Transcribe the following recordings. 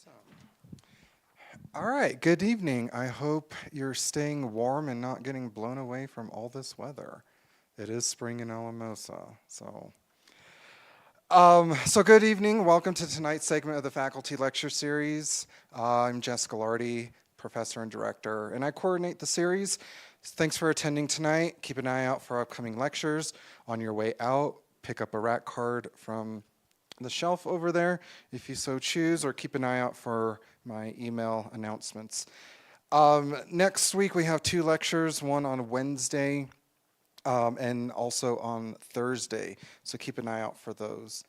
Awesome. All right, good evening. I hope you're staying warm and not getting blown away from all this weather. It is spring in Alamosa, so good evening. Welcome to tonight's segment of the faculty lecture series. I'm Jessica Lardy, professor and director, and I coordinate the series. Thanks for attending tonight. Keep an eye out for upcoming lectures. On your way out, pick up a rack card from the shelf over there if you so choose, or keep an eye out for my email announcements. Next week we have two lectures, one on Wednesday and also on Thursday, so keep an eye out for those.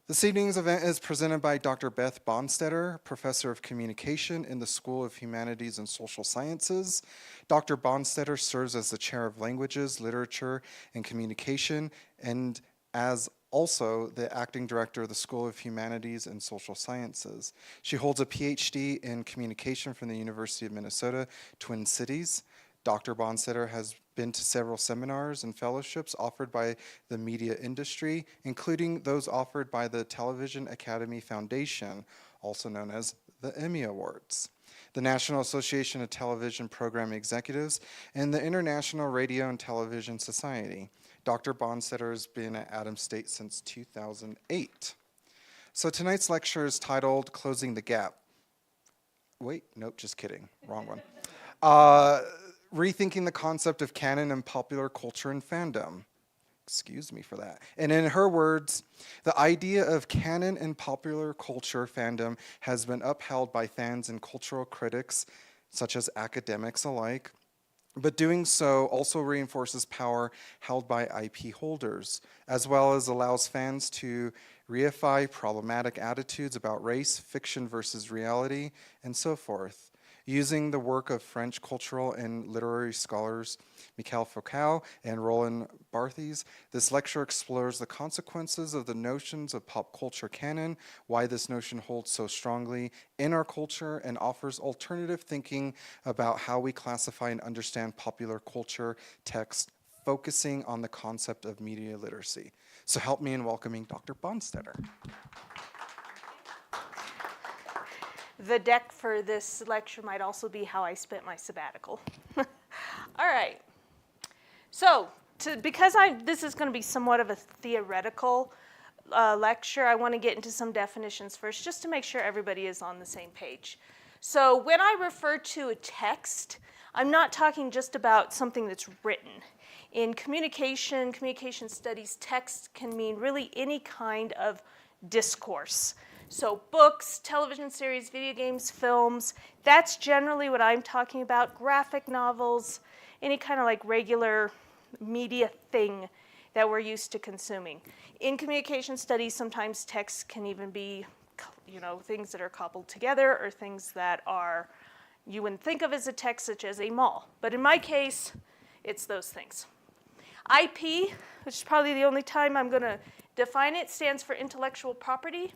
This evening's event is presented by Dr. Beth Bonstetter, Professor of Communication in the School of Humanities and Social Sciences. Dr. Bonstetter serves as the Chair of Languages, Literature, and Communication, and as also the acting director of the School of Humanities and Social Sciences. She holds a PhD in communication from the University of Minnesota, Twin Cities. Dr. Bonstetter has been to several seminars and fellowships offered by the media industry, including those offered by the Television Academy Foundation, also known as the Emmy Awards, the National Association of Television Program Executives, and the International Radio and Television Society. Dr. Bonstetter has been at Adams State since 2008. So tonight's lecture is titled Closing the Gap. Wait, nope, just kidding, wrong one. Rethinking the concept of canon and popular culture and fandom. Excuse me for that. And in her words, the idea of canon and popular culture fandom has been upheld by fans and cultural critics, such as academics alike, but doing so also reinforces power held by IP holders, as well as allows fans to reify problematic attitudes about race, fiction versus reality, and so forth. Using the work of French cultural and literary scholars Michael Foucault and Roland Barthes, this lecture explores the consequences of the notions of pop culture canon, why this notion holds so strongly in our culture, and offers alternative thinking about how we classify and understand popular culture text, focusing on the concept of media literacy. So help me in welcoming Dr. Bonstetter. The deck for this lecture might also be how I spent my sabbatical. All right. So, because this is going to be somewhat of a theoretical lecture, I want to get into some definitions first, just to make sure everybody is on the same page. So, when I refer to a text, I'm not talking just about something that's written. In communication studies, text can mean really any kind of discourse. So books, television series, video games, films, that's generally what I'm talking about. Graphic novels, any kind of like regular media thing that we're used to consuming. In communication studies, sometimes text can even be, things that are coupled together or things that are, you wouldn't think of as a text, such as a mall. But in my case, it's those things. IP, which is probably the only time I'm going to define it, stands for intellectual property.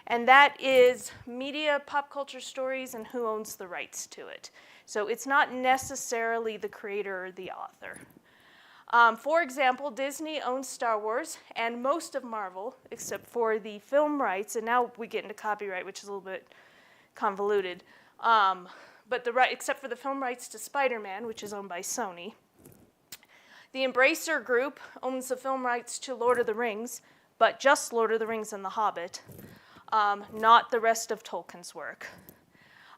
And that is media, pop culture stories, and who owns the rights to it. So it's not necessarily the creator or the author. For example, Disney owns Star Wars and most of Marvel, except for the film rights. And now we get into copyright, which is a little bit convoluted. But except for the film rights to Spider-Man, which is owned by Sony. The Embracer Group owns the film rights to Lord of the Rings, but just Lord of the Rings and The Hobbit. Not the rest of Tolkien's work.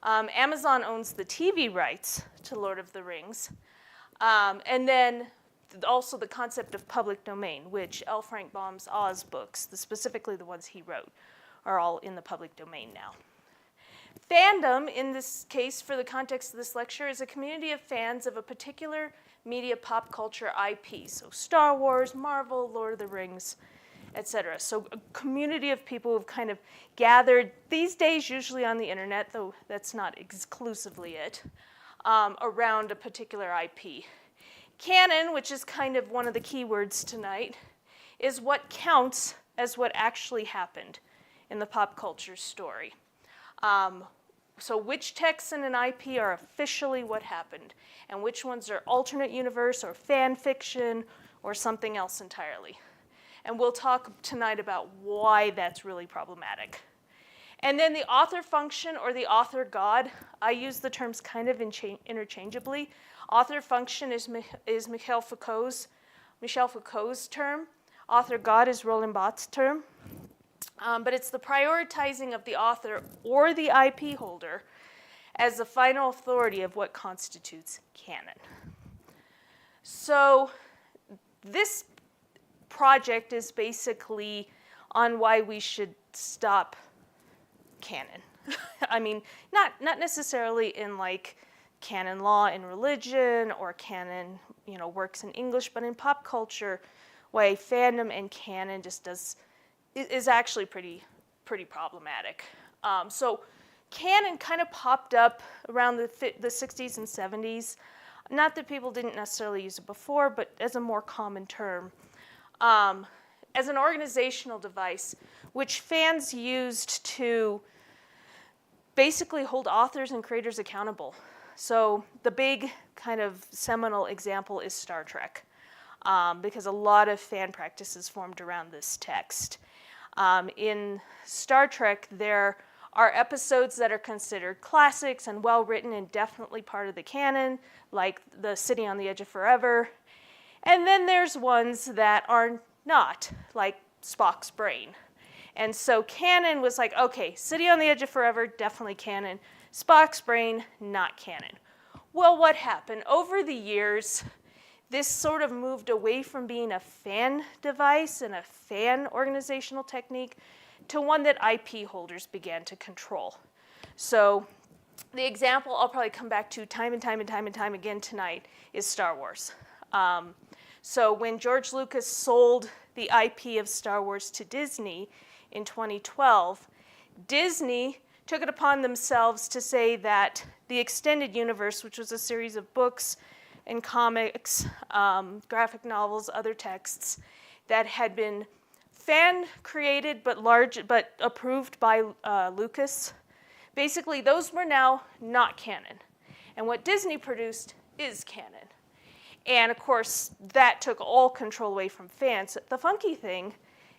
Amazon owns the TV rights to Lord of the Rings. And then also the concept of public domain, which L. Frank Baum's Oz books, specifically the ones he wrote, are all in the public domain now. Fandom, in this case, for the context of this lecture, is a community of fans of a particular media pop culture IP. So Star Wars, Marvel, Lord of the Rings, etc. So a community of people who've kind of gathered, these days usually on the internet, though that's not exclusively it, around a particular IP. Canon, which is kind of one of the key words tonight, is what counts as what actually happened in the pop culture story. So which texts in an IP are officially what happened, and which ones are alternate universe or fan fiction or something else entirely. And we'll talk tonight about why that's really problematic. And then the author function or the author god, I use the terms kind of interchangeably. Author function is Michel Foucault's term. Author god is Roland Barthes' term. But it's the prioritizing of the author or the IP holder as the final authority of what constitutes canon. So this project is basically on why we should stop canon. I mean, not necessarily in like canon law in religion or canon, works in English, but in pop culture, why fandom and canon just is actually pretty problematic. So canon kind of popped up around the 60s and 70s. Not that people didn't necessarily use it before, but as a more common term. As an organizational device, which fans used to basically hold authors and creators accountable. So the big kind of seminal example is Star Trek, because a lot of fan practices formed around this text. In Star Trek, there are episodes that are considered classics and well-written and definitely part of the canon, like the City on the Edge of Forever. And then there's ones that are not, like Spock's Brain. And so canon was like, okay, City on the Edge of Forever, definitely canon. Spock's Brain, not canon. Well, what happened? Over the years, this sort of moved away from being a fan device and a fan organizational technique to one that IP holders began to control. So the example I'll probably come back to time and time again tonight is Star Wars. So when George Lucas sold the IP of Star Wars to Disney in 2012, Disney took it upon themselves to say that the extended universe, which was a series of books and comics, graphic novels, other texts that had been fan-created but approved by Lucas, basically those were now not canon. And what Disney produced is canon. And of course, that took all control away from fans. The funky thing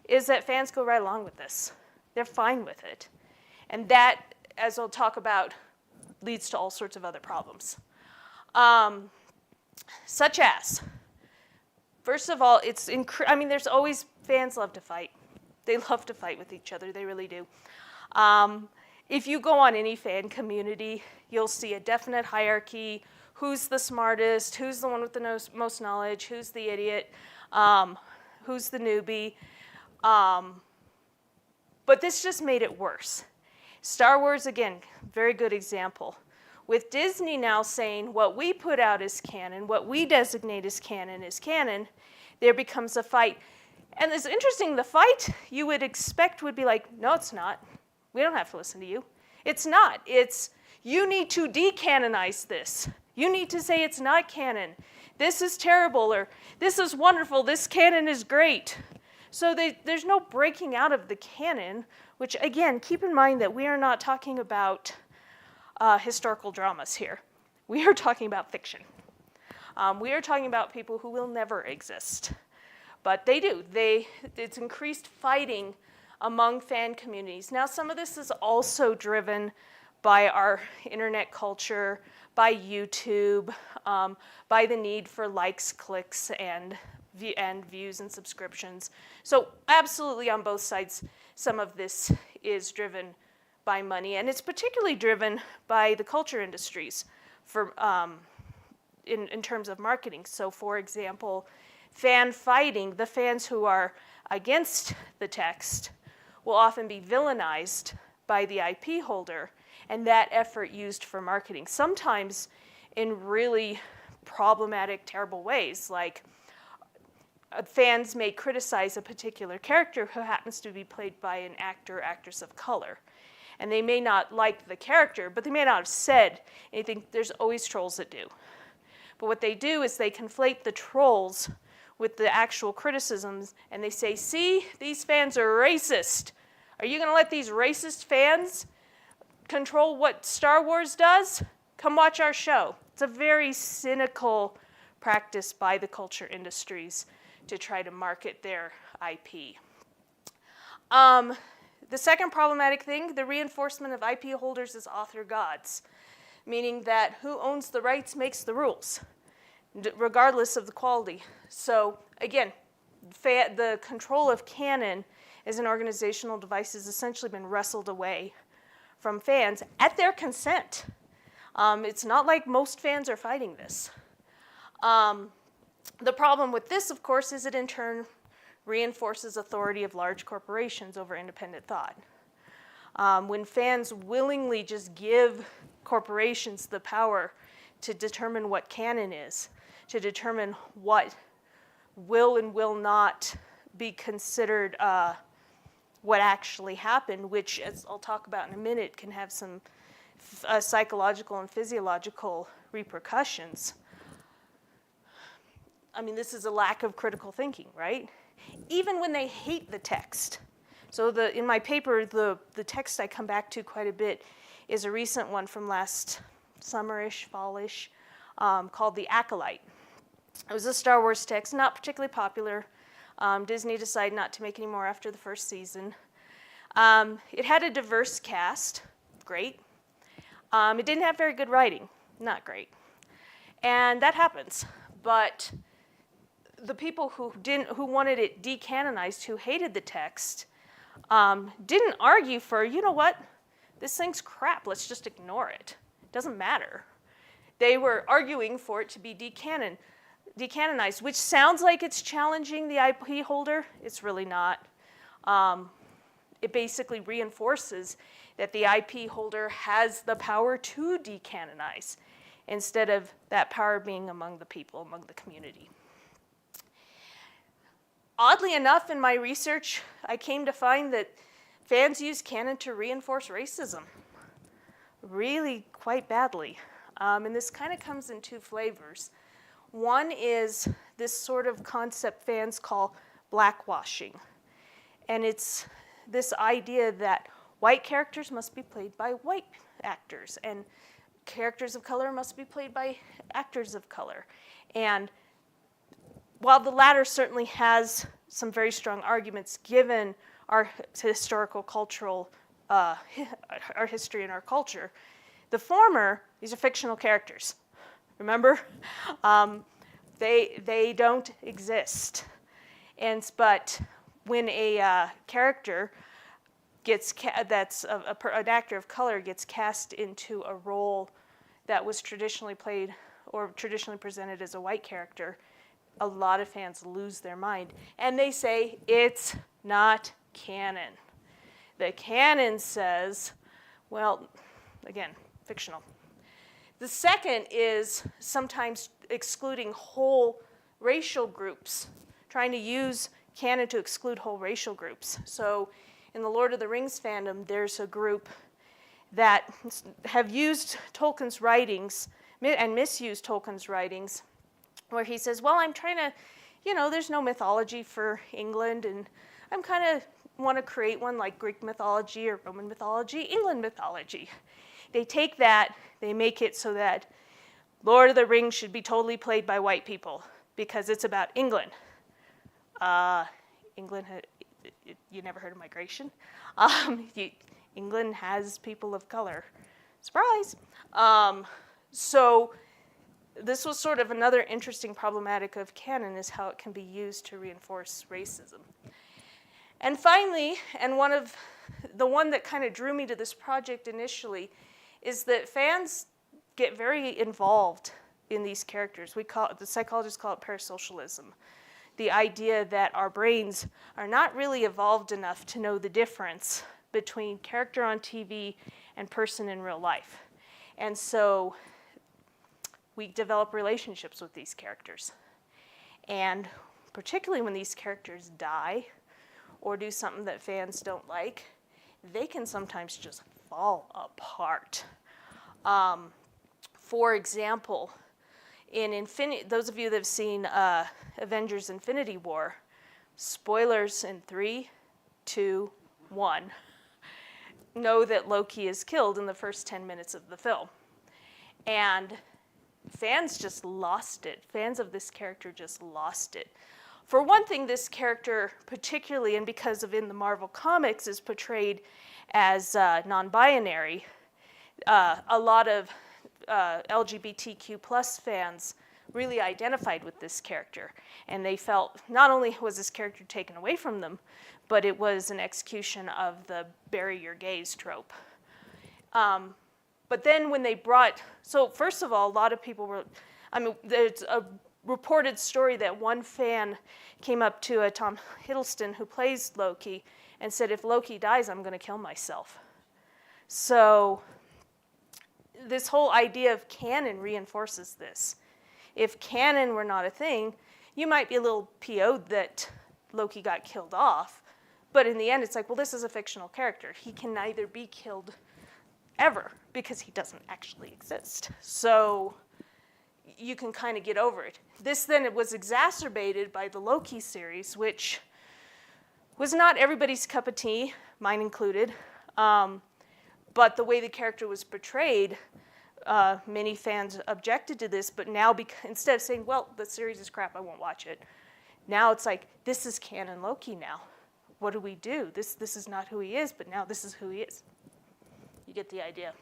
is that fans go right along with this. They're fine with it. And that, as I'll talk about, leads to all sorts of other problems. Such as, first of all, there's always, fans love to fight. They love to fight with each other, they really do. If you go on any fan community, you'll see a definite hierarchy. Who's the smartest? Who's the one with the most knowledge? Who's the idiot? Who's the newbie? But this just made it worse. Star Wars, again, very good example. With Disney now saying what we put out is canon, what we designate as canon is canon, there becomes a fight. And it's interesting, the fight you would expect would be like, no, it's not. We don't have to listen to you. It's not. It's, you need to decanonize this. You need to say it's not canon. This is terrible, or this is wonderful, this canon is great. So there's no breaking out of the canon, which again, keep in mind that we are not talking about historical dramas here. We are talking about fiction. We are talking about people who will never exist. But they do. It's increased fighting among fan communities. Now, some of this is also driven by our internet culture, by YouTube, by the need for likes, clicks, and views and subscriptions. So absolutely on both sides, some of this is driven by money, and it's particularly driven by the culture industries for in terms of marketing. So for example, fan fighting, the fans who are against the text will often be villainized by the IP holder, and that effort used for marketing, sometimes in really problematic, terrible ways, like fans may criticize a particular character who happens to be played by an actor or actress of color. And they may not like the character, but they may not have said anything. There's always trolls that do. But what they do is they conflate the trolls with the actual criticisms, and they say, see, these fans are racist. Are you going to let these racist fans control what Star Wars does? Come watch our show. It's a very cynical practice by the culture industries to try to market their IP. The second problematic thing, the reinforcement of IP holders as author gods, meaning that who owns the rights makes the rules, regardless of the quality. So again, the control of canon as an organizational device has essentially been wrestled away from fans at their consent. It's not like most fans are fighting this. The problem with this, of course, is it in turn reinforces authority of large corporations over independent thought. When fans willingly just give corporations the power to determine what canon is, to determine what will and will not be considered what actually happened, which, as I'll talk about in a minute, can have some psychological and physiological repercussions. I mean, this is a lack of critical thinking, right? Even when they hate the text. So in my paper, the text I come back to quite a bit is a recent one from last summerish, fallish, called The Acolyte. It was a Star Wars text, not particularly popular. Disney decided not to make any more after the first season. It had a diverse cast, great. It didn't have very good writing, not great. And that happens. But the people who wanted it decanonized, who hated the text, didn't argue for, you know what, this thing's crap, let's just ignore it. It doesn't matter. They were arguing for it to be decanonized, which sounds like it's challenging the IP holder. It's really not. It basically reinforces that the IP holder has the power to decanonize instead of that power being among the people, among the community. Oddly enough, in my research, I came to find that fans use canon to reinforce racism, really quite badly. And this kind of comes in two flavors. One is this sort of concept fans call blackwashing. And it's this idea that white characters must be played by white actors, and characters of color must be played by actors of color. And while the latter certainly has some very strong arguments given our historical cultural, our history and our culture, the former, these are fictional characters. Remember? They don't exist. But when a character gets that's an actor of color gets cast into a role that was traditionally played or traditionally presented as a white character, a lot of fans lose their mind. And they say, it's not canon. The canon says, well, again, fictional. The second is sometimes excluding whole racial groups, trying to use canon to exclude whole racial groups. So in the Lord of the Rings fandom, there's a group that have used Tolkien's writings and misused Tolkien's writings, where he says, well, I'm trying to, there's no mythology for England, and I'm kind of want to create one like Greek mythology or Roman mythology, England mythology. They take that, they make it so that Lord of the Rings should be totally played by white people because it's about England. England, you never heard of migration? England has people of color. Surprise! So this was sort of another interesting problematic of canon, is how it can be used to reinforce racism. And finally, and the one that kind of drew me to this project initially, is that fans get very involved in these characters. The psychologists call it parasocialism. The idea that our brains are not really evolved enough to know the difference between character on TV and person in real life. And so we develop relationships with these characters. And particularly when these characters die or do something that fans don't like, they can sometimes just fall apart. For example, in those of you that have seen Avengers Infinity War, spoilers in 3, 2, 1, know that Loki is killed in the first 10 minutes of the film. And fans just lost it. Fans of this character just lost it. For one thing, this character particularly, and because of in the Marvel Comics, is portrayed as non-binary. A lot of LGBTQ plus fans really identified with this character, and they felt not only was this character taken away from them, but it was an execution of the bury your gays trope. But then when they brought, so first of all, a lot of people were, there's a reported story that one fan came up to Tom Hiddleston, who plays Loki, and said, if Loki dies, I'm going to kill myself. So this whole idea of canon reinforces this. If canon were not a thing, you might be a little PO'd that Loki got killed off, but in the end, it's like, well, this is a fictional character. He can neither be killed ever because he doesn't actually exist. So you can kind of get over it. This then it was exacerbated by the Loki series, which was not everybody's cup of tea, mine included. But the way the character was portrayed, many fans objected to this, but now instead of saying, well, the series is crap, I won't watch it, now it's like, this is canon Loki now. What do we do? This is not who he is, but now this is who he is. You get the idea.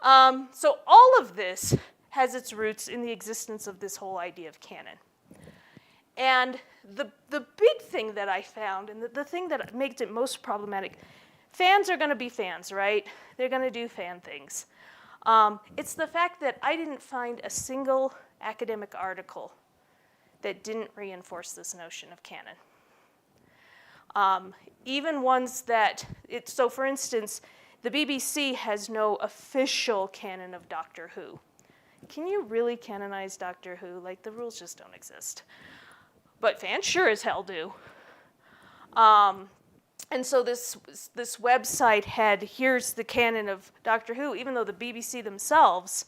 So all of this has its roots in the existence of this whole idea of canon. And the big thing that I found, and the thing that makes it most problematic, fans are going to be fans, right? They're going to do fan things. It's the fact that I didn't find a single academic article that didn't reinforce this notion of canon. Even ones that, so for instance, the BBC has no official canon of Doctor Who. Can you really canonize Doctor Who? Like, the rules just don't exist. But fans sure as hell do. And so this website had, here's the canon of Doctor Who, even though the BBC themselves,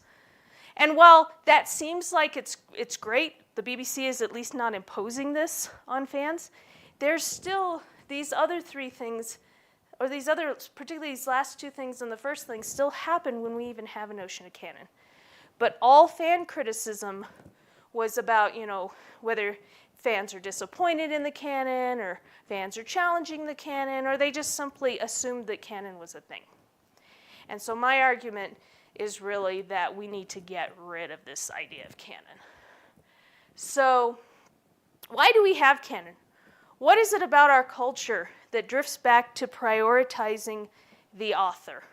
and while that seems like it's great, the BBC is at least not imposing this on fans, there's still these other three things, or these other, particularly these last two things and the first thing, still happen when we even have a notion of canon. But all fan criticism was about, whether fans are disappointed in the canon, or fans are challenging the canon, or they just simply assumed that canon was a thing. And so my argument is really that we need to get rid of this idea of canon. So why do we have canon? What is it about our culture that drifts back to prioritizing the author?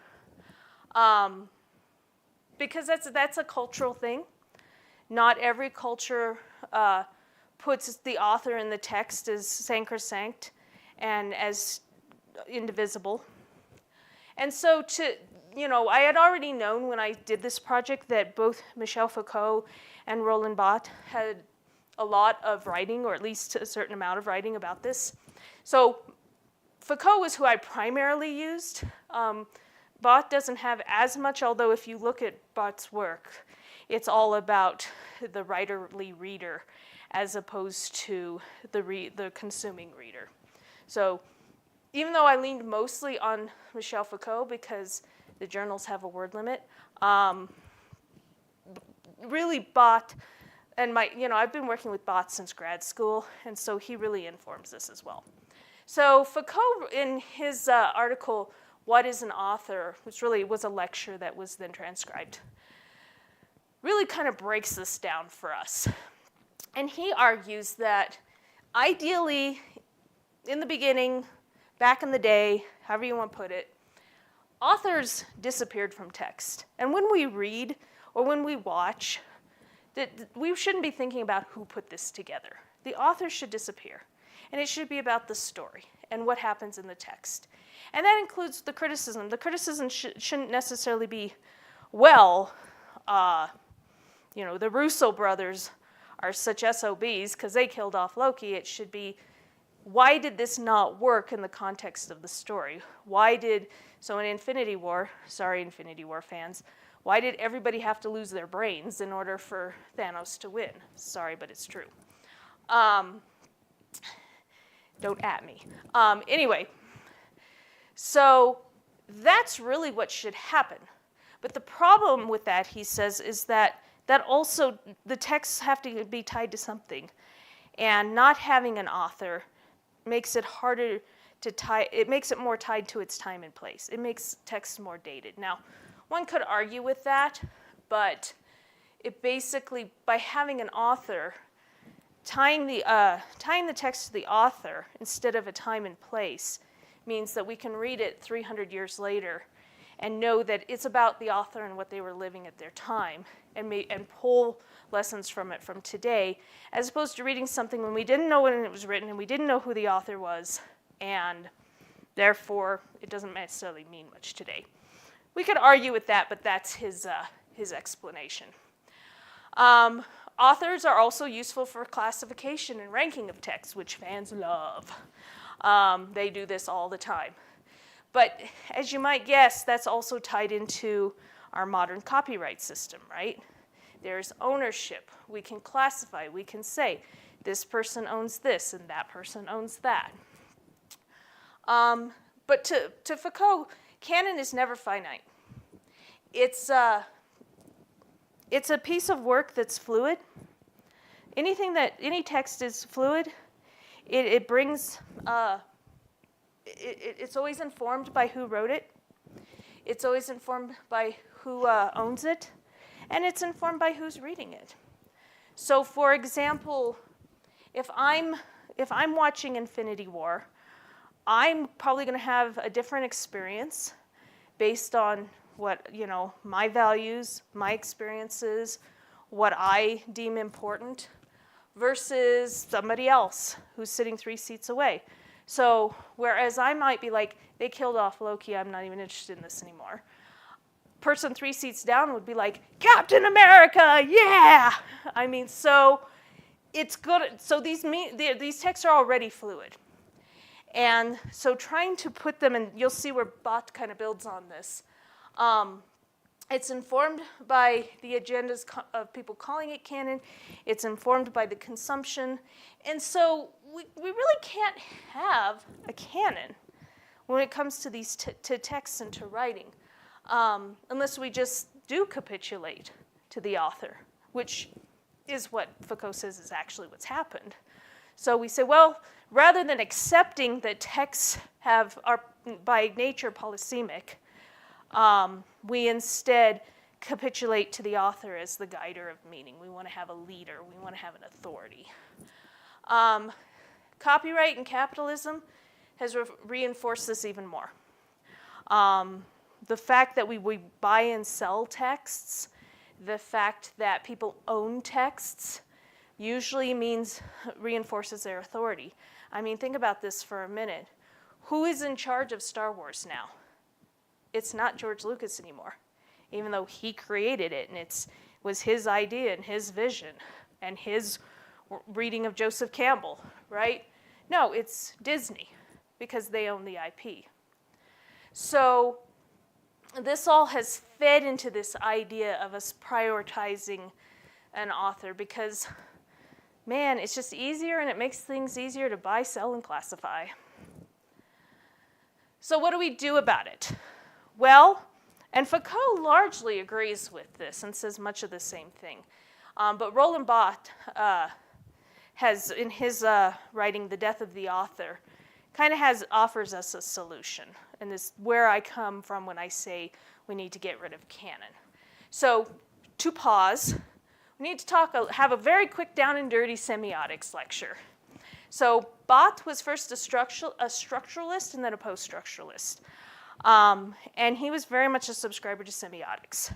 Because that's a cultural thing. Not every culture puts the author in the text as sacrosanct and as indivisible. And so I had already known when I did this project that both Michel Foucault and Roland Barthes had a lot of writing, or at least a certain amount of writing about this. So Foucault was who I primarily used. Barthes doesn't have as much, although if you look at Barthes' work, it's all about the writerly reader as opposed to the consuming reader. So even though I leaned mostly on Michel Foucault because the journals have a word limit, really Barthes, and I've been working with Barthes since grad school, and so he really informs this as well. So Foucault, in his article, What is an Author, which really was a lecture that was then transcribed, really kind of breaks this down for us. And he argues that ideally, in the beginning, back in the day, however you want to put it, authors disappeared from text. And when we read or when we watch, we shouldn't be thinking about who put this together. The author should disappear. And it should be about the story and what happens in the text. And that includes the criticism. The criticism shouldn't necessarily be, well, the Russo brothers are such SOBs because they killed off Loki. It should be, why did this not work in the context of the story? So in Infinity War, sorry Infinity War fans, why did everybody have to lose their brains in order for Thanos to win? Sorry, but it's true. Don't at me. Anyway, so that's really what should happen. But the problem with that, he says, is that also the texts have to be tied to something. And not having an author makes it harder to tie, it makes it more tied to its time and place. It makes text more dated. Now, one could argue with that, but it basically, by having an author, tying the text to the author instead of a time and place means that we can read it 300 years later and know that it's about the author and what they were living at their time, and pull lessons from it from today, as opposed to reading something when we didn't know when it was written and we didn't know who the author was, and therefore it doesn't necessarily mean much today. We could argue with that, but that's his explanation. Authors are also useful for classification and ranking of texts, which fans love. They do this all the time. But as you might guess, that's also tied into our modern copyright system, right? There's ownership. We can classify. We can say, this person owns this and that person owns that. But to Foucault, canon is never finite. It's a piece of work that's fluid. Any text is fluid. It brings, it's always informed by who wrote it. It's always informed by who owns it. And it's informed by who's reading it. So for example, if I'm watching Infinity War, I'm probably going to have a different experience based on what, my values, my experiences, what I deem important, versus somebody else who's sitting 3 seats away. So whereas I might be like, they killed off Loki, I'm not even interested in this anymore. Person 3 seats down would be like, Captain America, yeah! I mean, so it's good. So these texts are already fluid. And so trying to put them in, you'll see where Beth kind of builds on this. It's informed by the agendas of people calling it canon. It's informed by the consumption. And so we really can't have a canon when it comes to these to texts and to writing, unless we just do capitulate to the author, which is what Foucault says is actually what's happened. So we say, well, rather than accepting that texts are by nature polysemic, we instead capitulate to the author as the guider of meaning. We want to have a leader. We want to have an authority. Copyright and capitalism has reinforced this even more. The fact that we buy and sell texts, the fact that people own texts, usually reinforces their authority. I mean, think about this for a minute. Who is in charge of Star Wars now? It's not George Lucas anymore, even though he created it and it was his idea and his vision and his reading of Joseph Campbell, right? No, it's Disney because they own the IP. So this all has fed into this idea of us prioritizing an author because, man, it's just easier and it makes things easier to buy, sell, and classify. So what do we do about it? Well, and Foucault largely agrees with this and says much of the same thing. But Roland Barthes has, in his writing, The Death of the Author, kind of offers us a solution. And this is where I come from when I say we need to get rid of canon. So to pause, we need to have a very quick down and dirty semiotics lecture. So Barthes was first a structuralist and then a post-structuralist. And he was very much a subscriber to semiotics.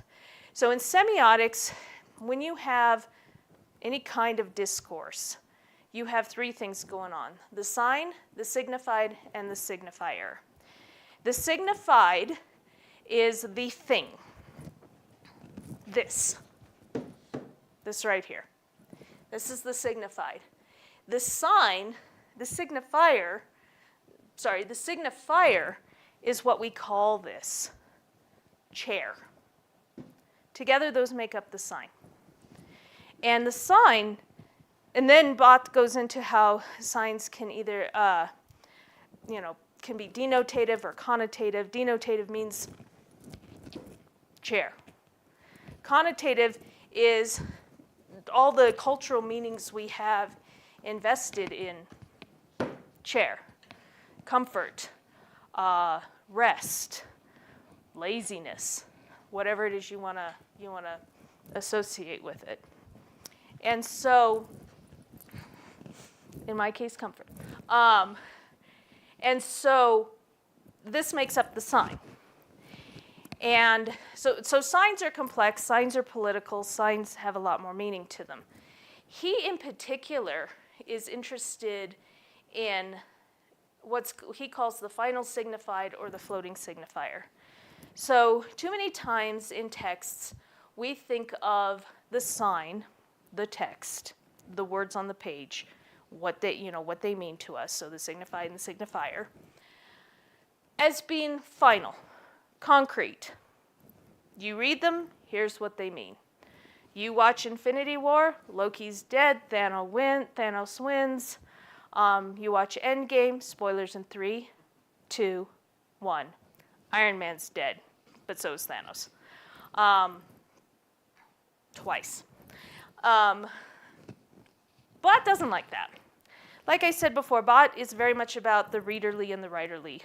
So in semiotics, when you have any kind of discourse, you have 3 things going on: the sign, the signified, and the signifier. The signified is the thing. This right here. This is the signified. The sign, the signifier is what we call this chair. Together, those make up the sign. And the sign, and then Barthes goes into how signs can either, can be denotative or connotative. Denotative means chair. Connotative is all the cultural meanings we have invested in chair, comfort, rest, laziness, whatever it is you want to associate with it. And so, in my case, comfort. And so this makes up the sign. And so signs are complex, signs are political, signs have a lot more meaning to them. He, in particular, is interested in what he calls the final signified or the floating signifier. So too many times in texts, we think of the sign, the text, the words on the page, what they mean to us, so the signified and the signifier, as being final, concrete. You read them, here's what they mean. You watch Infinity War, Loki's dead, Thanos wins. You watch Endgame, spoilers in 3, 2, 1. Iron Man's dead, but so is Thanos. Twice. Bot doesn't like that. Like I said before, Bot is very much about the readerly and the writerly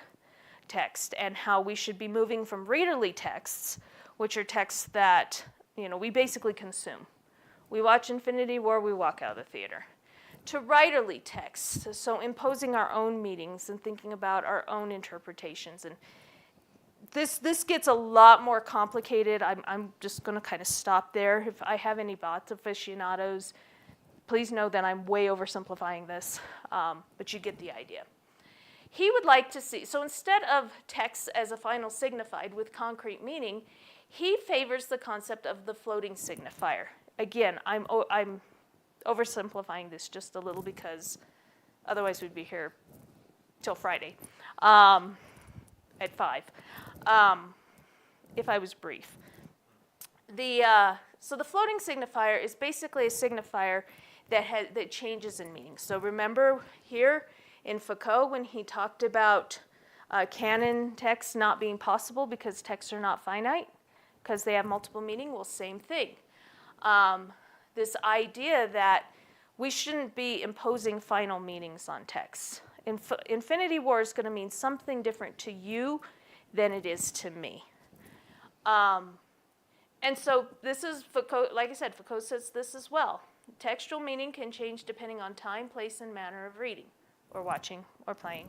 text, and how we should be moving from readerly texts, which are texts that we basically consume. We watch Infinity War, we walk out of the theater. To writerly texts, so imposing our own meanings and thinking about our own interpretations. And this gets a lot more complicated. I'm just going to kind of stop there. If I have any Bot aficionados, please know that I'm way oversimplifying this, but you get the idea. He would like to see, so instead of text as a final signified with concrete meaning, he favors the concept of the floating signifier. Again, I'm oversimplifying this just a little because otherwise we'd be here till Friday at 5, if I was brief. So the floating signifier is basically a signifier that changes in meaning. So remember here in Foucault when he talked about canon texts not being possible because texts are not finite, because they have multiple meaning? Well, same thing. This idea that we shouldn't be imposing final meanings on texts. Infinity War is going to mean something different to you than it is to me. And so this is Foucault, like I said, Foucault says this as well. Textual meaning can change depending on time, place, and manner of reading, or watching, or playing.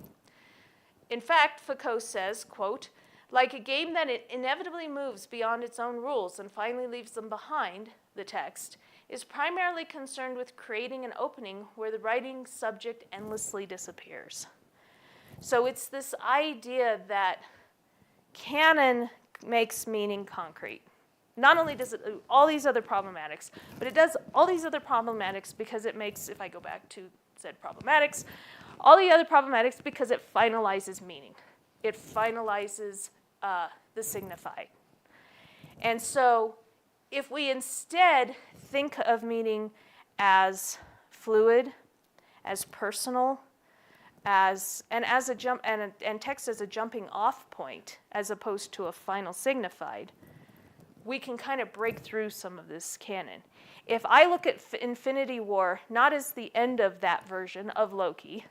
In fact, Foucault says, quote, like a game that it inevitably moves beyond its own rules and finally leaves them behind, the text, is primarily concerned with creating an opening where the writing subject endlessly disappears. So it's this idea that canon makes meaning concrete. Not only does it do all these other problematics, but it does all these other problematics because it makes, if I go back to said problematics, all the other problematics because it finalizes meaning. It finalizes the signified. And so if we instead think of meaning as fluid, as personal, and text as a jumping off point, as opposed to a final signified, we can kind of break through some of this canon. If I look at Infinity War not as the end of that version of Loki,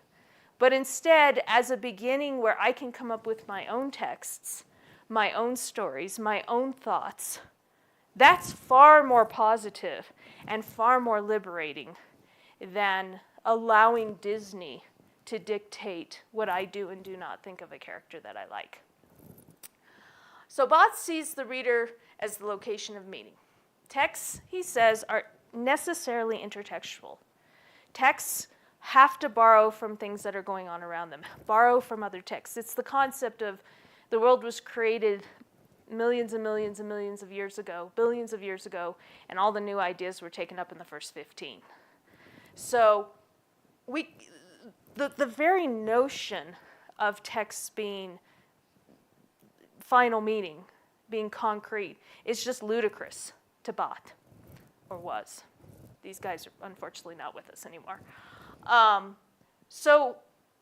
but instead as a beginning where I can come up with my own texts, my own stories, my own thoughts, that's far more positive and far more liberating than allowing Disney to dictate what I do and do not think of a character that I like. So Bot sees the reader as the location of meaning. Texts, he says, are necessarily intertextual. Texts have to borrow from things that are going on around them, borrow from other texts. It's the concept of the world was created millions and millions and millions of years ago, billions of years ago, and all the new ideas were taken up in the first 15. So the very notion of texts being final meaning, being concrete, is just ludicrous to Bot, or was. These guys are unfortunately not with us anymore. So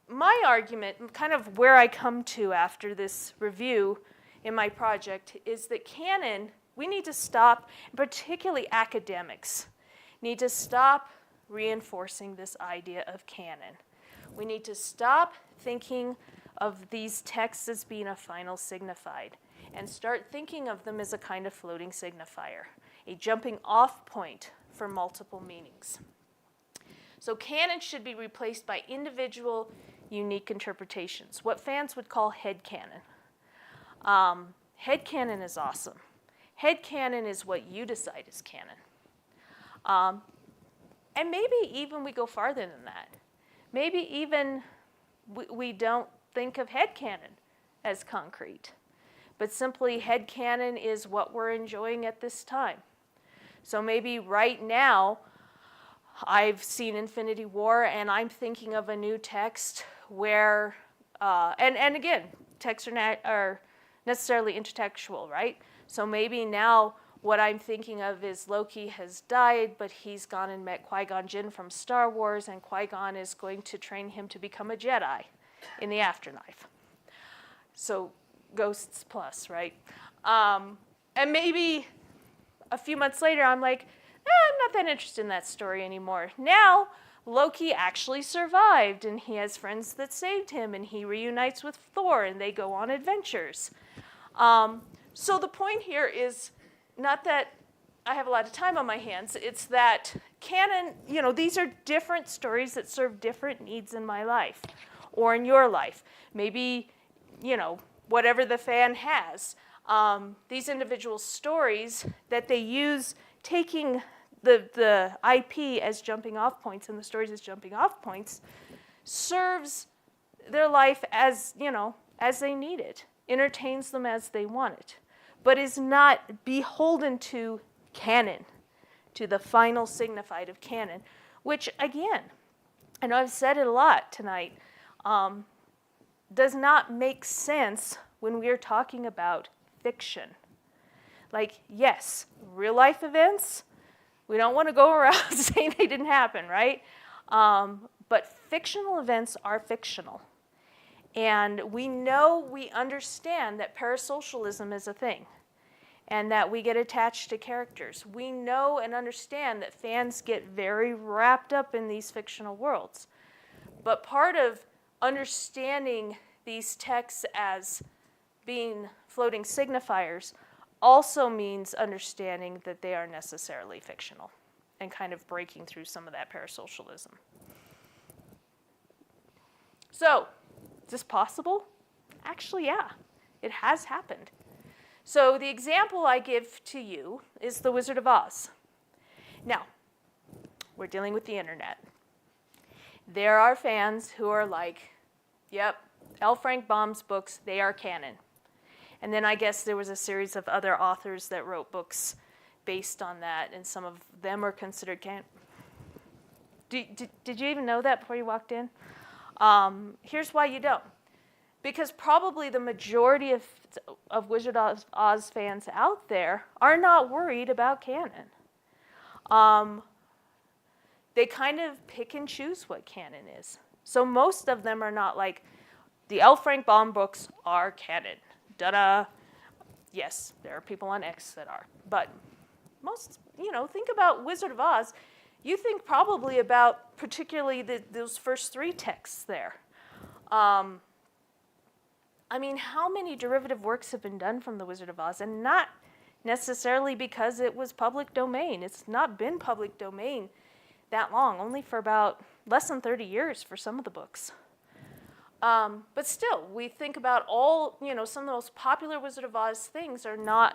my argument, kind of where I come to after this review in my project, is that canon, we need to stop, particularly academics, need to stop reinforcing this idea of canon. We need to stop thinking of these texts as being a final signified and start thinking of them as a kind of floating signifier, a jumping off point for multiple meanings. So canon should be replaced by individual, unique interpretations, what fans would call headcanon. Headcanon is awesome. Headcanon is what you decide is canon. And maybe even we go farther than that. Maybe even we don't think of headcanon as concrete, but simply headcanon is what we're enjoying at this time. So maybe right now, I've seen Infinity War, and I'm thinking of a new text where, and again, texts are necessarily intertextual, right? So maybe now what I'm thinking of is Loki has died, but he's gone and met Qui-Gon Jinn from Star Wars, and Qui-Gon is going to train him to become a Jedi in the afterlife. So ghosts plus, right? And maybe a few months later, I'm like, I'm not that interested in that story anymore. Now, Loki actually survived, and he has friends that saved him, and he reunites with Thor, and they go on adventures. So the point here is not that I have a lot of time on my hands, it's that canon, these are different stories that serve different needs in my life or in your life. Maybe, whatever the fan has. These individual stories that they use taking the IP as jumping off points and the stories as jumping off points serves their life as, as they need it, entertains them as they want it, but is not beholden to canon, to the final signified of canon, which again, I know I've said it a lot tonight, does not make sense when we are talking about fiction. Like, yes, real life events, we don't want to go around saying they didn't happen, right? But fictional events are fictional. And we understand that parasocialism is a thing and that we get attached to characters. We know and understand that fans get very wrapped up in these fictional worlds. But part of understanding these texts as being floating signifiers also means understanding that they are necessarily fictional and kind of breaking through some of that parasocialism. So, is this possible? Actually, yeah, it has happened. So the example I give to you is The Wizard of Oz. Now, we're dealing with the internet. There are fans who are like, yep, L. Frank Baum's books, they are canon. And then I guess there was a series of other authors that wrote books based on that, and some of them are considered canon. Did you even know that before you walked in? Here's why you don't. Because probably the majority of Wizard of Oz fans out there are not worried about canon. They kind of pick and choose what canon is. So most of them are not like, the L. Frank Baum books are canon. Da-da. Yes, there are people on X that are. But most, think about Wizard of Oz. You think probably about particularly those first three texts there. How many derivative works have been done from The Wizard of Oz? And not necessarily because it was public domain. It's not been public domain that long, only for about less than 30 years for some of the books. But still, we think about all, some of the most popular Wizard of Oz things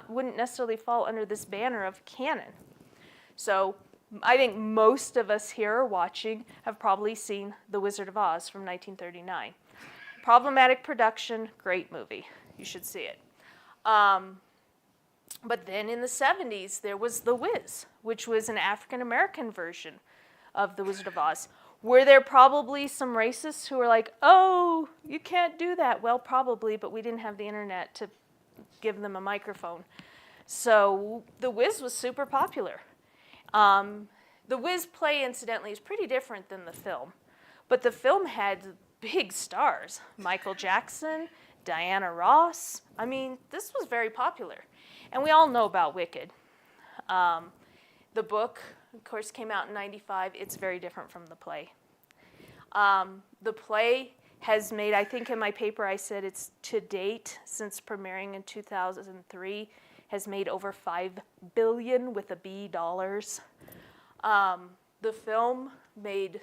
wouldn't necessarily fall under this banner of canon. So I think most of us here watching have probably seen The Wizard of Oz from 1939. Problematic production, great movie. You should see it. But then in the 70s, there was The Wiz, which was an African-American version of The Wizard of Oz. Were there probably some racists who were like, oh, you can't do that? Well, probably, but we didn't have the internet to give them a microphone. So The Wiz was super popular. The Wiz play, incidentally, is pretty different than the film. But the film had big stars. Michael Jackson, Diana Ross. This was very popular. And we all know about Wicked. The book, of course, came out in '95. It's very different from the play. The play has made, I think in my paper I said it's to date, since premiering in 2003, has made over $5 billion with a B dollars. The film made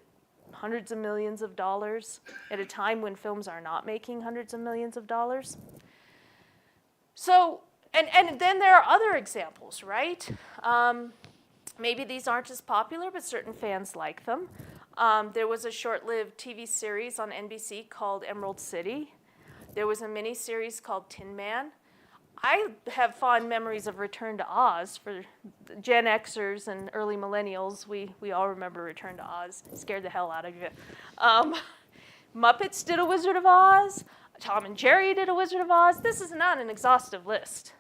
hundreds of millions of dollars at a time when films are not making hundreds of millions of dollars. So, and then there are other examples, right? Maybe these aren't as popular, but certain fans like them. There was a short-lived TV series on NBC called Emerald City. There was a mini-series called Tin Man. I have fond memories of Return to Oz. For Gen Xers and early millennials, we all remember Return to Oz. It scared the hell out of you. Muppets did a Wizard of Oz. Tom and Jerry did a Wizard of Oz. This is not an exhaustive list.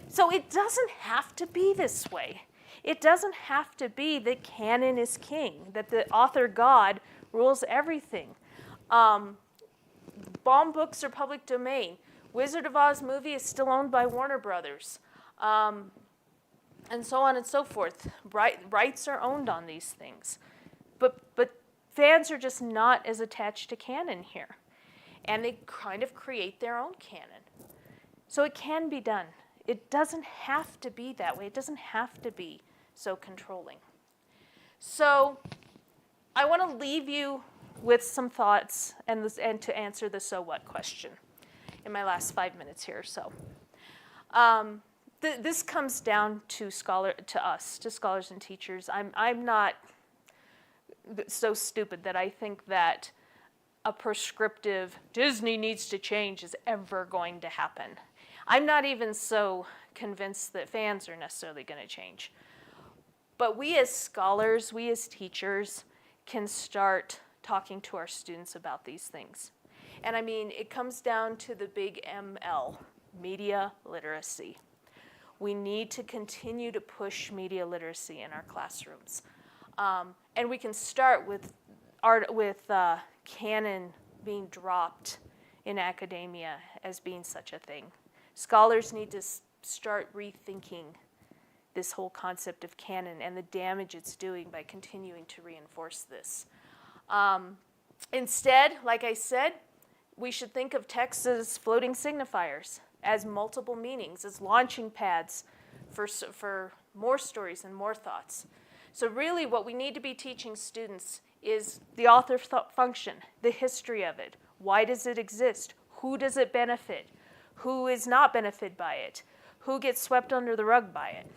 So it doesn't have to be this way. It doesn't have to be that canon is king, that the author God rules everything. Baum books are public domain. Wizard of Oz movie is still owned by Warner Brothers, and so on and so forth. Rights are owned on these things. But fans are just not as attached to canon here. And they kind of create their own canon. So it can be done. It doesn't have to be that way. It doesn't have to be so controlling. So I want to leave you with some thoughts and to answer the so what question in my last 5 minutes here or so. This comes down to us, to scholars and teachers. I'm not so stupid that I think that a prescriptive Disney needs to change is ever going to happen. I'm not even so convinced that fans are necessarily going to change. But we as scholars, we as teachers, can start talking to our students about these things. And I mean, it comes down to the big ML, media literacy. We need to continue to push media literacy in our classrooms. And we can start with canon being dropped in academia as being such a thing. Scholars need to start rethinking this whole concept of canon and the damage it's doing by continuing to reinforce this. Instead, like I said, we should think of texts as floating signifiers, as multiple meanings, as launching pads for more stories and more thoughts. So really what we need to be teaching students is the author function, the history of it. Why does it exist? Who does it benefit? Who is not benefited by it? Who gets swept under the rug by it?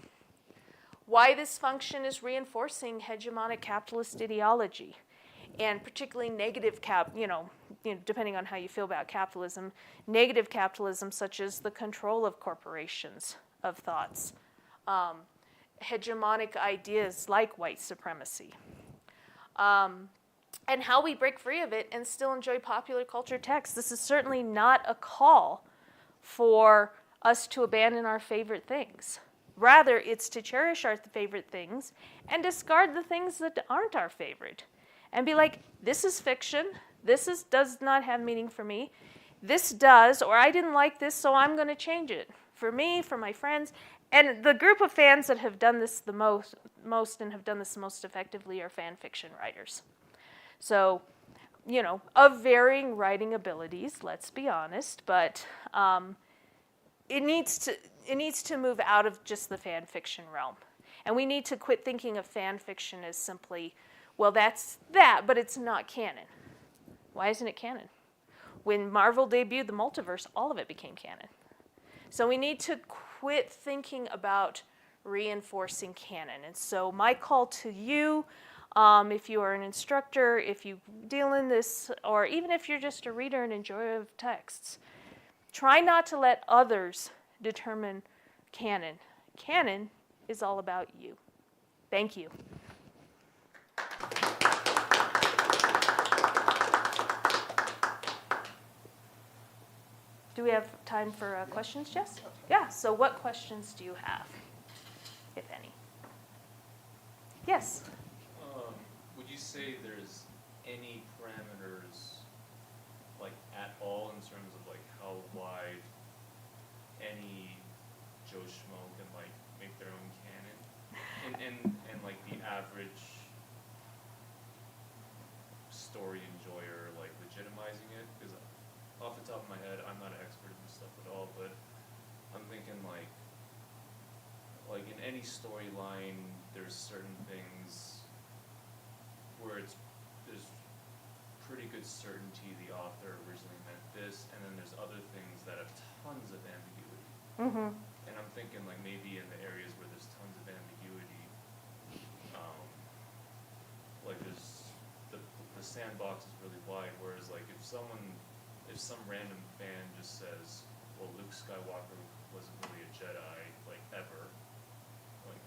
Why this function is reinforcing hegemonic capitalist ideology, and particularly negative depending on how you feel about capitalism, negative capitalism such as the control of corporations, of thoughts, hegemonic ideas like white supremacy, and how we break free of it and still enjoy popular culture texts. This is certainly not a call for us to abandon our favorite things. Rather, it's to cherish our favorite things and discard the things that aren't our favorite. And be like, this is fiction, does not have meaning for me, this does, or I didn't like this, so I'm going to change it. For me, for my friends. And the group of fans that have done this the most and have done this most effectively are fan fiction writers. So, of varying writing abilities, let's be honest, but it needs to move out of just the fan fiction realm. And we need to quit thinking of fan fiction as simply, well, that's that, but it's not canon. Why isn't it canon? When Marvel debuted the multiverse, all of it became canon. So we need to quit thinking about reinforcing canon. And so my call to you, if you are an instructor, if you deal in this, or even if you're just a reader and enjoyer of texts, try not to let others determine canon. Canon is all about you. Thank you. Do we have time for questions, Jess? Yeah, so what questions do you have, if any? Yes? Would you say there's any parameters, like, at all in terms of, like, how wide any Joe Schmo can, like, make their own canon? and like the average story enjoyer like legitimizing it, because off the top of my head, I'm not an expert in this stuff at all, but I'm thinking like in any storyline, there's certain things where there's pretty good certainty the author originally meant this, and then there's other things that have tons of ambiguity. Mm-hmm. And I'm thinking like maybe in the areas where there's tons of ambiguity, like there's the sandbox is really wide, whereas like if some random fan just says, well, Luke Skywalker wasn't really a Jedi, like ever, like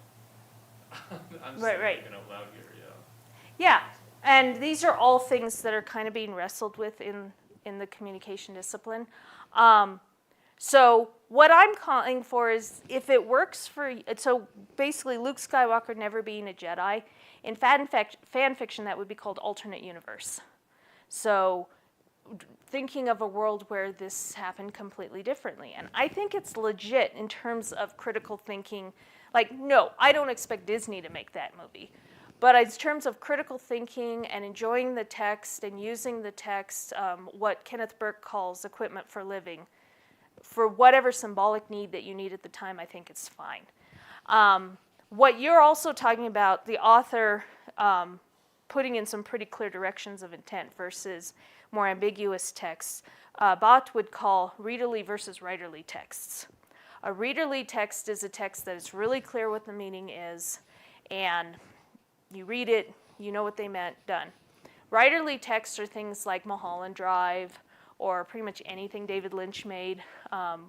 I'm just Right. thinking out loud here, yeah. Yeah, and these are all things that are kind of being wrestled with in the communication discipline. So what I'm calling for is if it works for, so basically Luke Skywalker never being a Jedi, in fan fiction that would be called alternate universe. So thinking of a world where this happened completely differently. And I think it's legit in terms of critical thinking. Like, no, I don't expect Disney to make that movie. But in terms of critical thinking and enjoying the text and using the text, what Kenneth Burke calls equipment for living, for whatever symbolic need that you need at the time, I think it's fine. What you're also talking about, the author putting in some pretty clear directions of intent versus more ambiguous texts, Bott would call readerly versus writerly texts. A readerly text is a text that is really clear what the meaning is, and you read it, you know what they meant, done. Writerly texts are things like Mulholland Drive, or pretty much anything David Lynch made,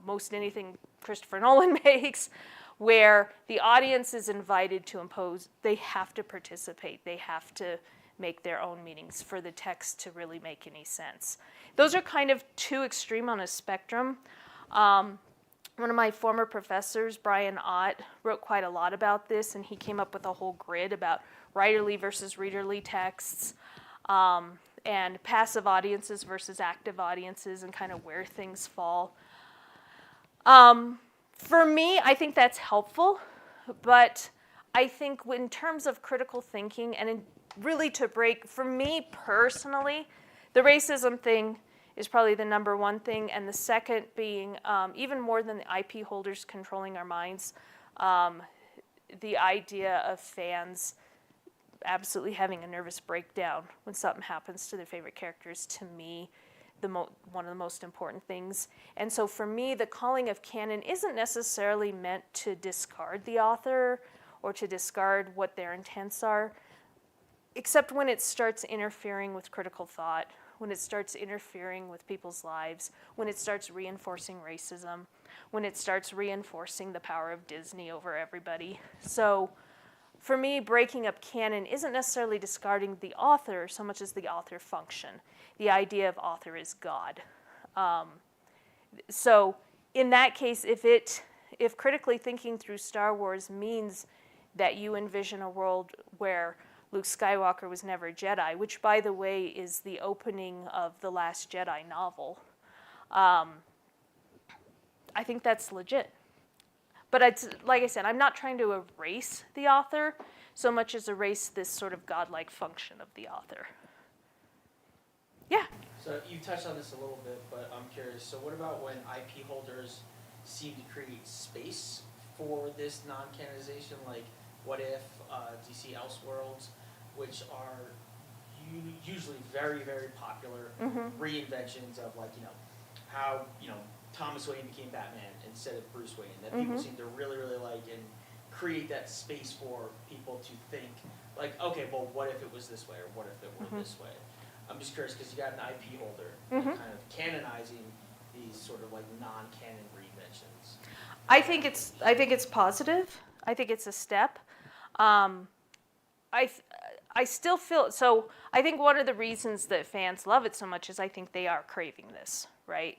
most anything Christopher Nolan makes, where the audience is invited to impose, they have to participate, they have to make their own meanings for the text to really make any sense. Those are kind of too extreme on a spectrum. One of my former professors, Brian Ott, wrote quite a lot about this, and he came up with a whole grid about writerly versus readerly texts, and passive audiences versus active audiences, and kind of where things fall. For me, I think that's helpful, but I think in terms of critical thinking and really to break, for me personally, the racism thing is probably the number one thing, and the second being, even more than the IP holders controlling our minds, the idea of fans absolutely having a nervous breakdown when something happens to their favorite characters, to me, one of the most important things. And so for me, the calling of canon isn't necessarily meant to discard the author or to discard what their intents are, except when it starts interfering with critical thought, when it starts interfering with people's lives, when it starts reinforcing racism, when it starts reinforcing the power of Disney over everybody. So for me, breaking up canon isn't necessarily discarding the author so much as the author function. The idea of author is God. So in that case, if critically thinking through Star Wars means that you envision a world where Luke Skywalker was never a Jedi, which, by the way, is the opening of the Last Jedi novel, I think that's legit. But it's, like I said, I'm not trying to erase the author so much as erase this sort of godlike function of the author. Yeah. So you touched on this a little bit, but I'm curious. So what about when IP holders seem to create space for this non-canonization? Like, what if DC Elseworlds, which are usually very, very popular reinventions of, like, how, Thomas Wayne became Batman instead of Bruce Wayne, that people seem to really, really like, and create that space for people to think, like, okay, well, what if it was this way, or what if it were this way? I'm just curious, because you got an IP holder kind of canonizing these sort of like non-canon reinventions. I think it's positive. I think it's a step. I still feel, so I think one of the reasons that fans love it so much is I think they are craving this, right?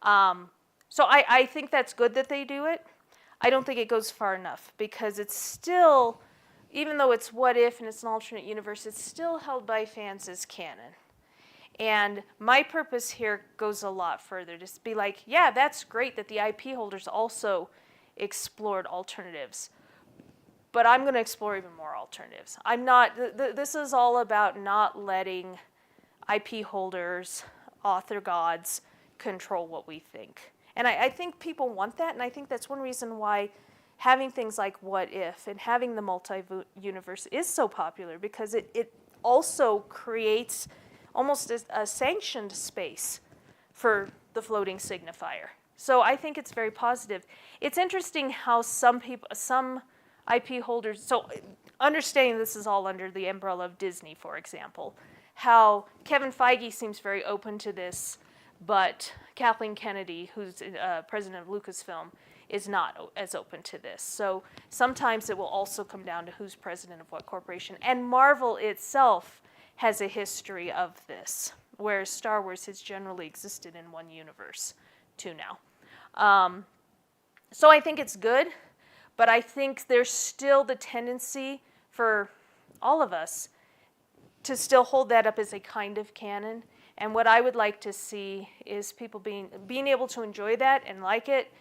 So I think that's good that they do it. I don't think it goes far enough, because it's still, even though it's what if and it's an alternate universe, it's still held by fans as canon. And my purpose here goes a lot further, to be like, yeah, that's great that the IP holders also explored alternatives. but I'm going to explore even more alternatives. I'm not, this is all about not letting IP holders, author gods, control what we think. And I think people want that, and I think that's one reason why having things like What If and having the multi-universe is so popular, because it also creates almost a sanctioned space for the floating signifier. So I think it's very positive. It's interesting how some IP holders, so understanding this is all under the umbrella of Disney, for example, how Kevin Feige seems very open to this, but Kathleen Kennedy, who's president of Lucasfilm, is not as open to this. So sometimes it will also come down to who's president of what corporation. And Marvel itself has a history of this, whereas Star Wars has generally existed in one universe too now. So I think it's good, but I think there's still the tendency for all of us to still hold that up as a kind of canon. And what I would like to see is people being able to enjoy that and like it,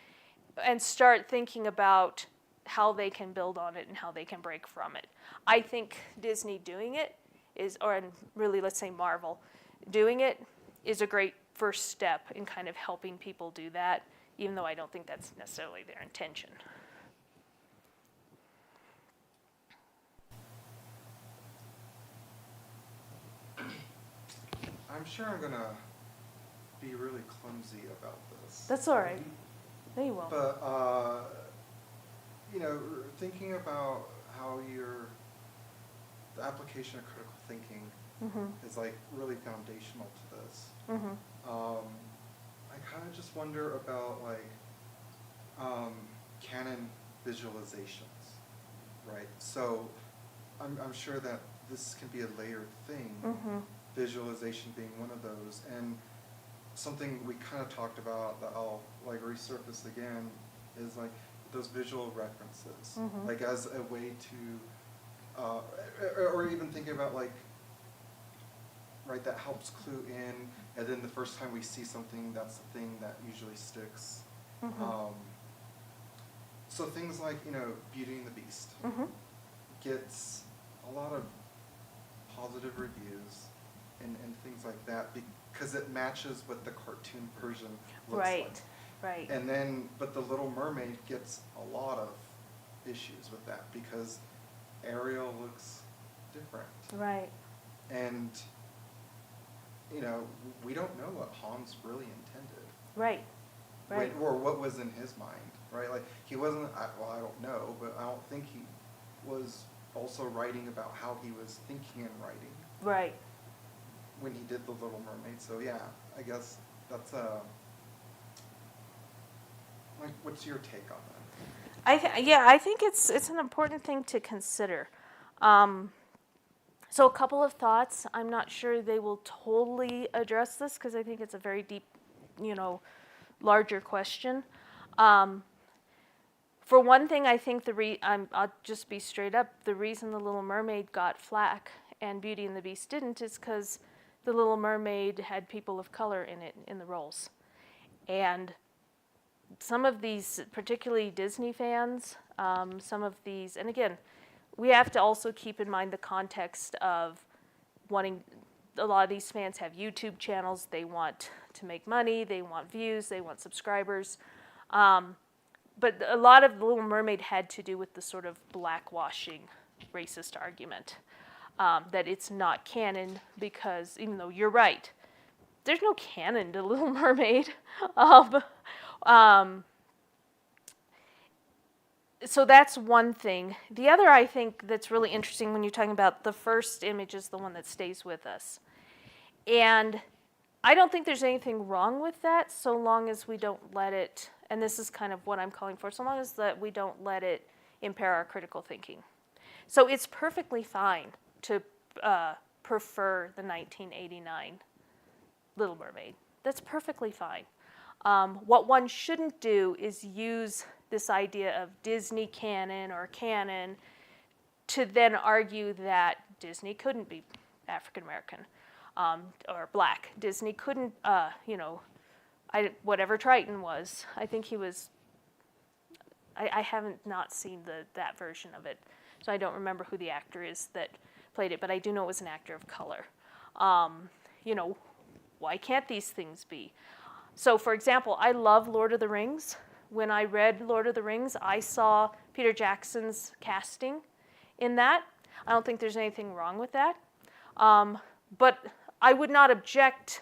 and start thinking about how they can build on it and how they can break from it. I think Disney doing it is, or really let's say Marvel doing it, is a great first step in kind of helping people do that, even though I don't think that's necessarily their intention. I'm sure I'm gonna be really clumsy about this. That's all right. No, you won't. But thinking about how the application of critical thinking is like really foundational to this. I kind of just wonder about like canon visualizations, right? So I'm sure that this can be a layered thing. Visualization being one of those, and something we kind of talked about that I'll like resurface again is like those visual references, like as a way to, or even thinking about like, right, that helps clue in, and then the first time we see something, that's the thing that usually sticks. So things like, Beauty and the Beast gets a lot of positive reviews and things like that because it matches what the cartoon version looks like. Right. And then, but the Little Mermaid gets a lot of issues with that because Ariel looks different. Right. And, we don't know what Hans really intended. Right. Or what was in his mind, right? Like, he wasn't, I don't know, but I don't think he was also writing about how he was thinking and writing. Right. When he did The Little Mermaid. So yeah, I guess that's like, what's your take on that? I think it's an important thing to consider. So a couple of thoughts. I'm not sure they will totally address this because I think it's a very deep, larger question. For one thing, I think I'll just be straight up. The reason The Little Mermaid got flack and Beauty and the Beast didn't is because The Little Mermaid had people of color in it, in the roles. And some of these, particularly Disney fans, some of these, and again, we have to also keep in mind the context of wanting, a lot of these fans have YouTube channels, they want to make money, they want views, they want subscribers. But a lot of The Little Mermaid had to do with the sort of blackwashing racist argument. That it's not canon because, even though you're right, there's no canon to Little Mermaid. So that's one thing. The other, I think, that's really interesting when you're talking about the first image is the one that stays with us. And I don't think there's anything wrong with that so long as we don't let it, and this is kind of what I'm calling for, so long as that we don't let it impair our critical thinking. So it's perfectly fine to prefer the 1989 Little Mermaid. That's perfectly fine. What one shouldn't do is use this idea of Disney canon or canon to then argue that Disney couldn't be African American or black. Disney couldn't, whatever Triton was. I think he was. I haven't not seen that version of it. So I don't remember who the actor is that played it, but I do know it was an actor of color. You know, why can't these things be? So, for example, I love Lord of the Rings. When I read Lord of the Rings, I saw Peter Jackson's casting in that. I don't think there's anything wrong with that. But I would not object,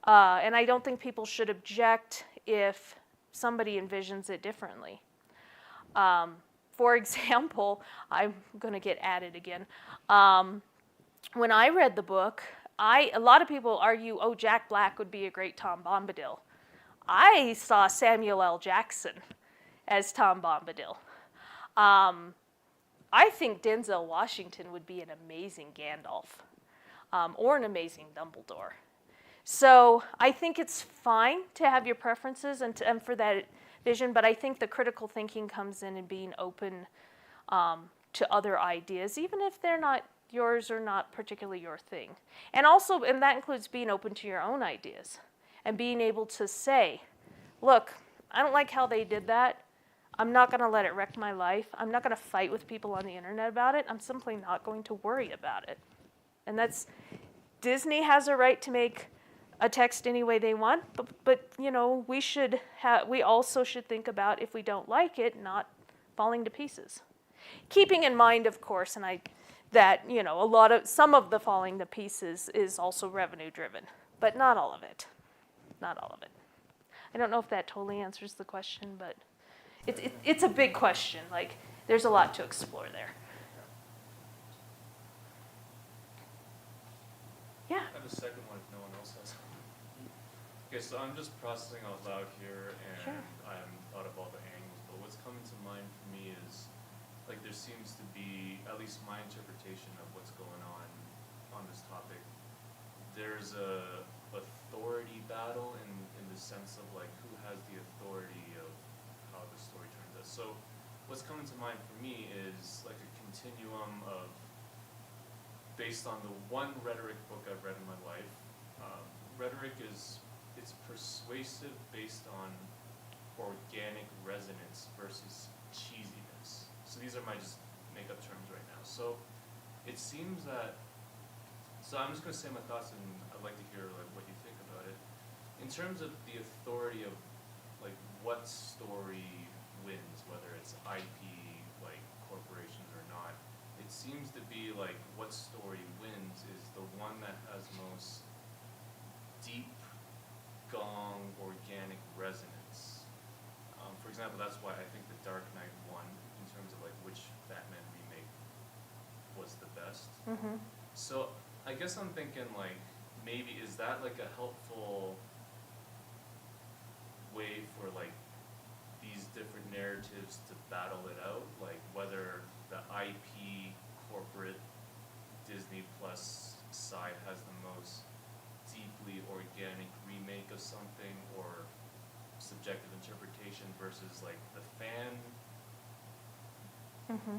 and I don't think people should object if somebody envisions it differently. For example, I'm going to get at it again. When I read the book, a lot of people argue, oh, Jack Black would be a great Tom Bombadil. I saw Samuel L. Jackson as Tom Bombadil. I think Denzel Washington would be an amazing Gandalf, or an amazing Dumbledore. So I think it's fine to have your preferences and for that vision, but I think the critical thinking comes in and being open to other ideas, even if they're not yours or not particularly your thing. And also, and that includes being open to your own ideas and being able to say, look, I don't like how they did that. I'm not going to let it wreck my life. I'm not going to fight with people on the internet about it. I'm simply not going to worry about it. And that's, Disney has a right to make a text any way they want, but you know, we also should think about, if we don't like it, not falling to pieces. Keeping in mind, of course, that you know, some of the falling to pieces is also revenue driven, but not all of it. Not all of it. I don't know if that totally answers the question, but it's a big question. Like, there's a lot to explore there. Yeah. I have a second one if no one else has. Okay, so I'm just processing out loud here, and Sure. I haven't thought of all the angles, but what's coming to mind for me is, like, there seems to be, at least my interpretation of what's going on this topic, there's a authority battle in the sense of, like, who has the authority of how the story turns out. So what's coming to mind for me is, like, a continuum of, based on the one rhetoric book I've read in my life, rhetoric it's persuasive based on organic resonance versus cheesiness. So these are my just make-up terms right now. So it seems that, so I'm just going to say my thoughts, and I'd like to hear like what you think about it. In terms of the authority of like what story wins, whether it's IP, like corporations or not, it seems to be like what story wins is the one that has most deep gong organic resonance. For example, that's why I think The Dark Knight won in terms of like which Batman remake was the best. Mm-hmm. So I guess I'm thinking like maybe is that like a helpful way for like these different narratives to battle it out, like whether the IP corporate Disney Plus side has the most deeply organic remake of something or subjective interpretation versus like the fan Mm-hmm.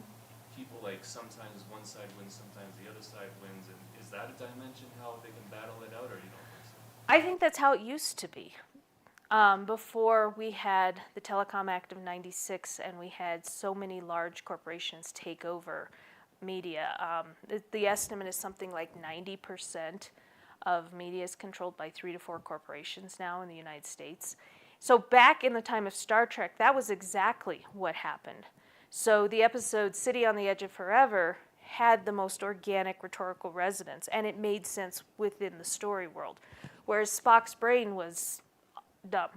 people, like sometimes one side wins, sometimes the other side wins, and is that a dimension how they can battle it out, or you don't think so? I think that's how it used to be. Before we had the Telecom Act of '96 and we had so many large corporations take over media, the estimate is something like 90% of media is controlled by 3 to 4 corporations now in the United States. So back in the time of Star Trek, that was exactly what happened. So the episode City on the Edge of Forever had the most organic rhetorical resonance, and it made sense within the story world, whereas Spock's brain was dumb.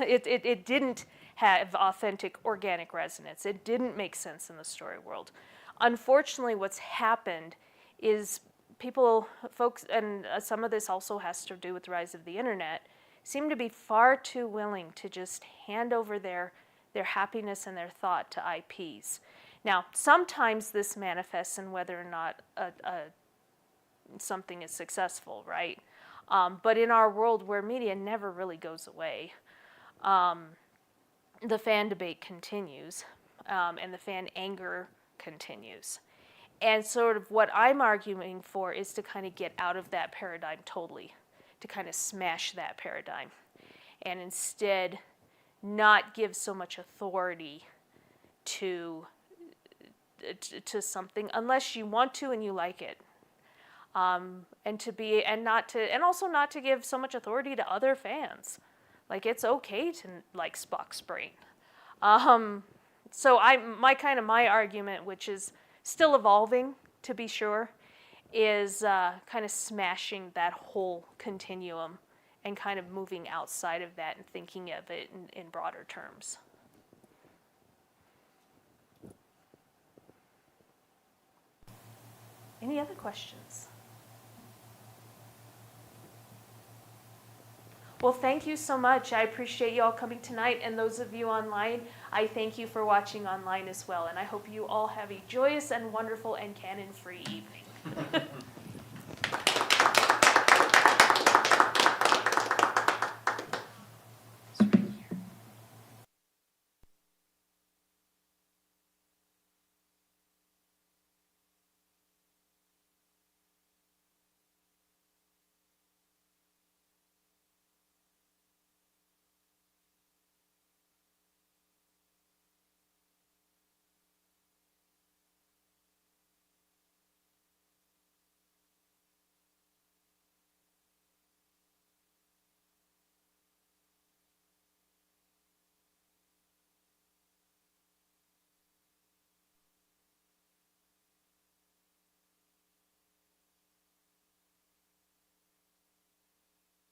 It didn't have authentic organic resonance. It didn't make sense in the story world. Unfortunately, what's happened is folks, and some of this also has to do with the rise of the internet, seem to be far too willing to just hand over their happiness and their thought to IPs. Now, sometimes this manifests in whether or not something is successful, right? But in our world where media never really goes away, the fan debate continues, and the fan anger continues. And sort of what I'm arguing for is to kind of get out of that paradigm totally, to kind of smash that paradigm, and instead not give so much authority to to something unless you want to and you like it. And also not to give so much authority to other fans. Like, it's okay to like Spock's brain. So my argument, which is still evolving to be sure, is kind of smashing that whole continuum and kind of moving outside of that and thinking of it in broader terms. Any other questions? Well, thank you so much. I appreciate you all coming tonight, and those of you online, I thank you for watching online as well, and I hope you all have a joyous and wonderful and canon-free evening.